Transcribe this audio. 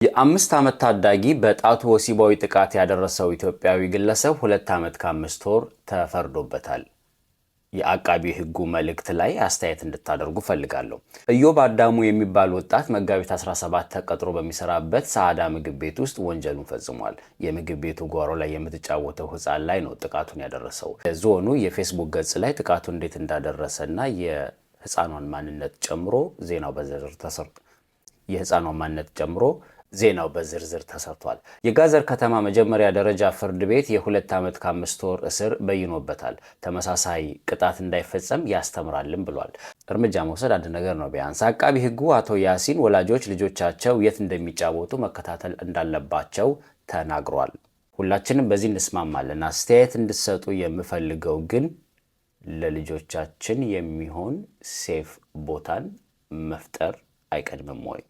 የ5 ዓመት ታዳጊ በጣቱ ወሲባዊ ጥቃት ያደረሰው ኢትዮጵያዊ ግለሰብ 2 ዓመት ከ5 ወር ተፈርዶበታል። የአቃቢ ሕጉ መልእክት ላይ አስተያየት እንድታደርጉ ፈልጋለሁ። ኢዮብ አዳሙ የሚባል ወጣት መጋቢት 17 ተቀጥሮ በሚሰራበት ሰዓዳ ምግብ ቤት ውስጥ ወንጀሉን ፈጽሟል። የምግብ ቤቱ ጓሮ ላይ የምትጫወተው ሕፃን ላይ ነው ጥቃቱን ያደረሰው። ዞኑ የፌስቡክ ገጽ ላይ ጥቃቱ እንዴት እንዳደረሰና የሕፃኗን ማንነት ጨምሮ ዜናው በዝርዝር ተሰርቷል። የጋዘር ከተማ መጀመሪያ ደረጃ ፍርድ ቤት የ2 ዓመት ከ5 ወር እስር በይኖበታል። ተመሳሳይ ቅጣት እንዳይፈጸም ያስተምራልም ብሏል። እርምጃ መውሰድ አንድ ነገር ነው። ቢያንስ አቃቢ ሕጉ አቶ ያሲን ወላጆች ልጆቻቸው የት እንደሚጫወቱ መከታተል እንዳለባቸው ተናግሯል። ሁላችንም በዚህ እንስማማለን። አስተያየት እንድትሰጡ የምፈልገው ግን ለልጆቻችን የሚሆን ሴፍ ቦታን መፍጠር አይቀድምም ወይ?